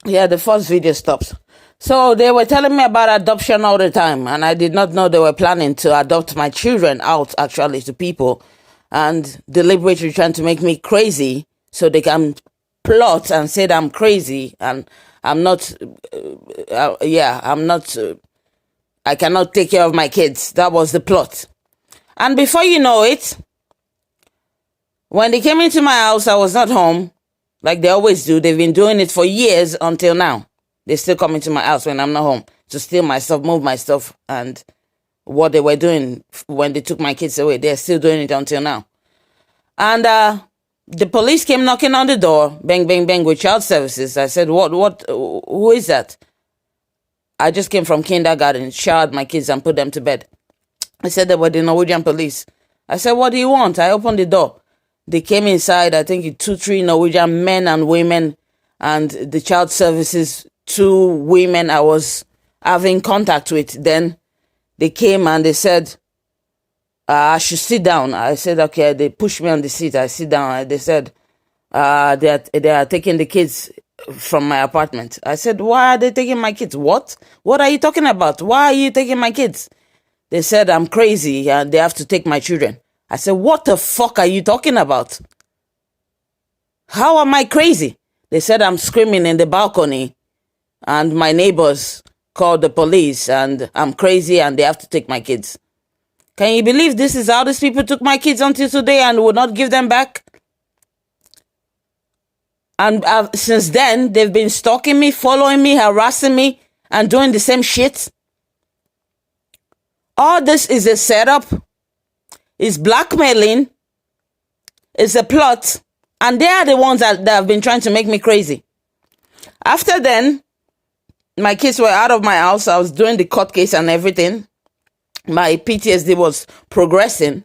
Yeah, the first video stops. So they were telling me about adoption all the time, and I did not know they were planning to adopt my children out actually to people and deliberately trying to make me crazy so they can plot and say that I'm crazy and I'm not, I'm not, I cannot take care of my kids. That was the plot. And before you know it, when they came into my house, I was not home, like they always do. They've been doing it for years until now. They still come into my house when I'm not home to steal my stuff, move my stuff, and what they were doing when they took my kids away. They're still doing it until now. And the police came knocking on the door, bang, bang, bang, with child services. I said, who is that? I just came from kindergarten, showered my kids and put them to bed. I said they were the Norwegian police. I said, what do you want? I opened the door. They came inside, I think 2-3 Norwegian men and women, and the child services, 2 women I was having contact with. Then they came and they said, I should sit down. I said, okay. They pushed me on the seat. I sit down. They said, they are taking the kids from my apartment. I said, why are they taking my kids? What? What are you talking about? Why are you taking my kids? They said, I'm crazy and they have to take my children. I said, what the fuck are you talking about? How am I crazy? They said I'm screaming in the balcony and my neighbors called the police and I'm crazy and they have to take my kids. Can you believe this is how these people took my kids until today and would not give them back? And since then, they've been stalking me, following me, harassing me, and doing the same shit. All this is a setup. It's blackmailing. It's a plot. And they are the ones that have been trying to make me crazy. After then, my kids were out of my house. I was doing the court case and everything. My PTSD was progressing.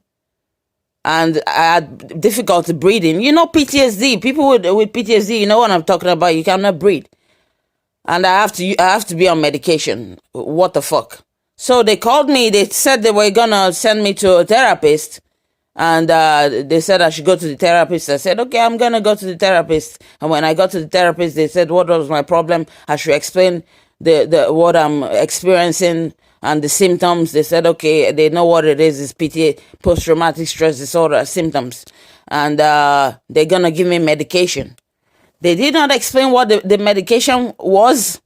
And I had difficulty breathing. You know PTSD. People with PTSD, you know what I'm talking about. You cannot breathe. And I have to be on medication. What the fuck? So they called me. They said they were gonna send me to a therapist, and they said I should go to the therapist. I said, okay, I'm gonna go to the therapist. And when I got to the therapist, they said what was my problem. I should explain the what I'm experiencing and the symptoms. They said, okay, they know what it is. It's PTA, post-traumatic stress disorder symptoms, and they're gonna give me medication. They did not explain what the medication was,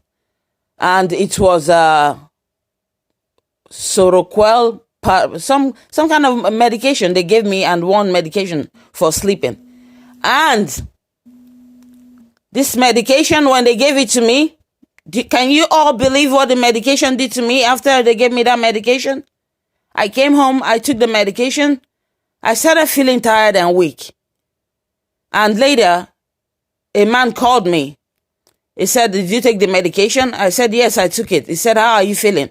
and it was Seroquel, some kind of medication they gave me, and one medication for sleeping. And this medication, when they gave it to me, can you all believe what the medication did to me after they gave me that medication? I came home, I took the medication, I started feeling tired and weak. And later, a man called me. He said, did you take the medication? I said, yes, I took it. He said, how are you feeling?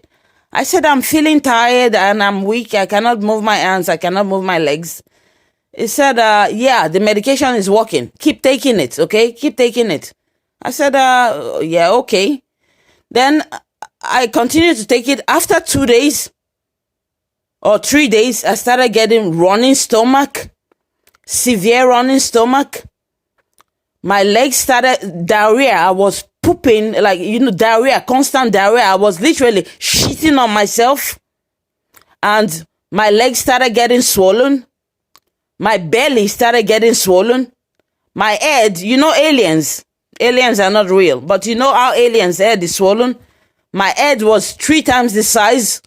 I said, I'm feeling tired and I'm weak. I cannot move my hands. I cannot move my legs. He said, yeah, the medication is working. Keep taking it, okay? Keep taking it. I said, yeah, okay. Then I continued to take it. After 2 days or 3 days, I started getting running stomach, severe running stomach. My legs started diarrhea. I was pooping, like, diarrhea, constant diarrhea. I was literally shitting on myself. And my legs started getting swollen. My belly started getting swollen. My head, aliens. Aliens are not real. But you know how aliens' head is swollen? My head was 3 times the size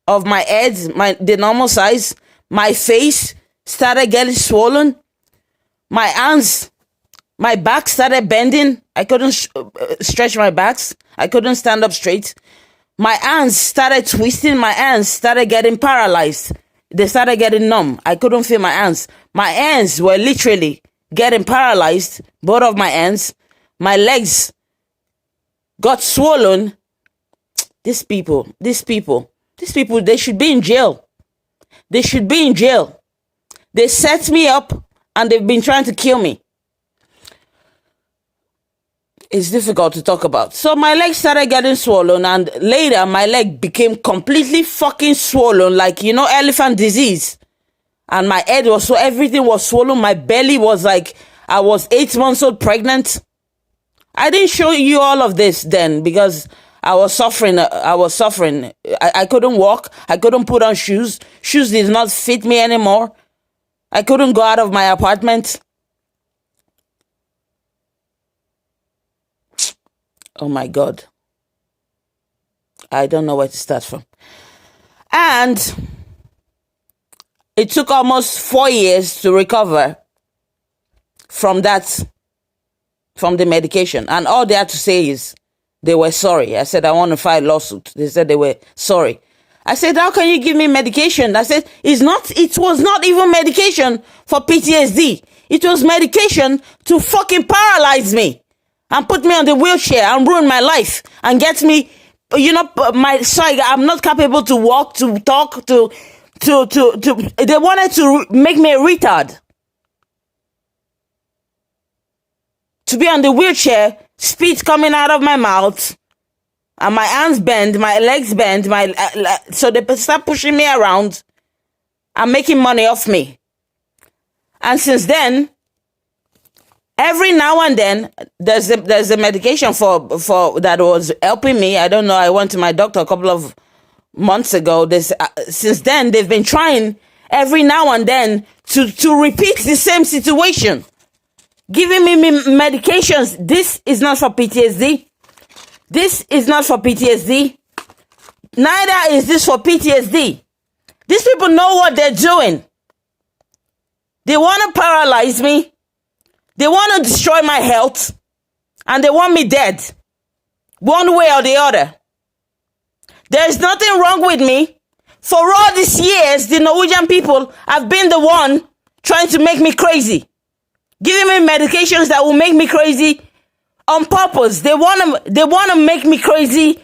of my head, the normal size. My face started getting swollen. My hands, my back started bending. I couldn't stretch my backs. I couldn't stand up straight. My hands started twisting. My hands started getting paralyzed. They started getting numb. I couldn't feel my hands. My hands were literally getting paralyzed. Both of my hands. My legs got swollen. These people, they should be in jail. They should be in jail. They set me up and they've been trying to kill me. It's difficult to talk about. So my leg started getting swollen, and later my leg became completely fucking swollen, like, elephant disease. And my head was, so everything was swollen. My belly was like, I was 8 months old pregnant. I didn't show you all of this then because I was suffering. I couldn't walk. I couldn't put on shoes. Shoes did not fit me anymore. I couldn't go out of my apartment. Oh my God. I don't know where to start from. And it took almost 4 years to recover from the medication. And all they had to say is they were sorry. I said, I want to file a lawsuit. They said they were sorry. I said, how can you give me medication? I said, it was not even medication for PTSD. It was medication to fucking paralyze me and put me on the wheelchair and ruin my life and get me, I'm not capable to walk, to talk, they wanted to make me a retard. To be on the wheelchair, spit coming out of my mouth, and my hands bend, my legs bend, so they start pushing me around and making money off me. And since then, every now and then, there's a medication for that was helping me. I don't know. I went to my doctor a couple of months ago. Since then, they've been trying every now and then to repeat the same situation. Giving me medications. This is not for PTSD. This is not for PTSD. Neither is this for PTSD. These people know what they're doing. They want to paralyze me. They want to destroy my health. And they want me dead. One way or the other. There's nothing wrong with me. For all these years, the Norwegian people have been the one trying to make me crazy. Giving me medications that will make me crazy on purpose. They want to make me crazy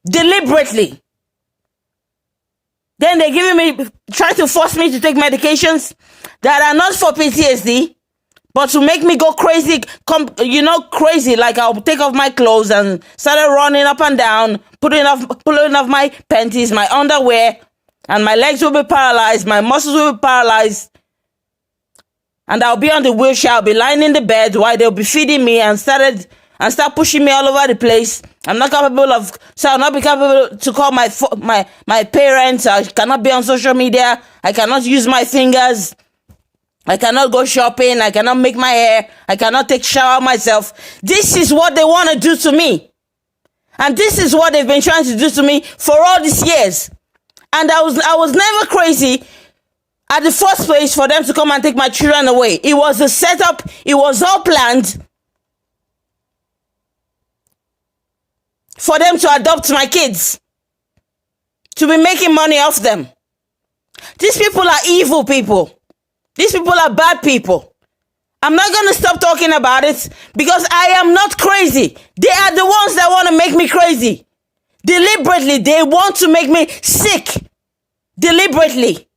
deliberately. Then trying to force me to take medications that are not for PTSD, but to make me go crazy, crazy, like I'll take off my clothes and start running up and down, pulling off my panties, my underwear, and my legs will be paralyzed, my muscles will be paralyzed. And I'll be on the wheelchair, I'll be lying in the bed while they'll be feeding me and start pushing me all over the place. I'll not be capable to call my parents. I cannot be on social media. I cannot use my fingers. I cannot go shopping. I cannot make my hair. I cannot take shower myself. This is what they want to do to me. And this is what they've been trying to do to me for all these years. And I was never crazy at the first place for them to come and take my children away. It was a setup. It was all planned for them to adopt my kids, to be making money off them. These people are evil people. These people are bad people. I'm not going to stop talking about it because I am not crazy. They are the ones that want to make me crazy. Deliberately, they want to make me sick. Deliberately.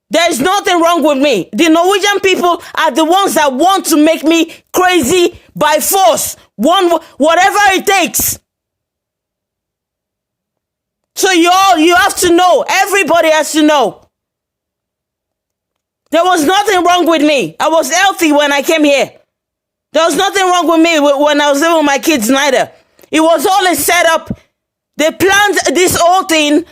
There is nothing wrong with me. The Norwegian people are the ones that want to make me crazy by force. Whatever it takes. So you have to know. Everybody has to know. There was nothing wrong with me. I was healthy when I came here. There was nothing wrong with me when I was living with my kids neither. It was all a setup. They planned this whole thing.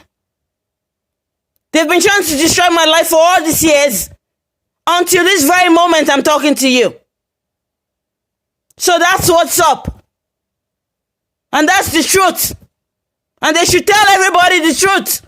They've been trying to destroy my life for all these years. Until this very moment I'm talking to you. So that's what's up. And that's the truth. And they should tell everybody the truth.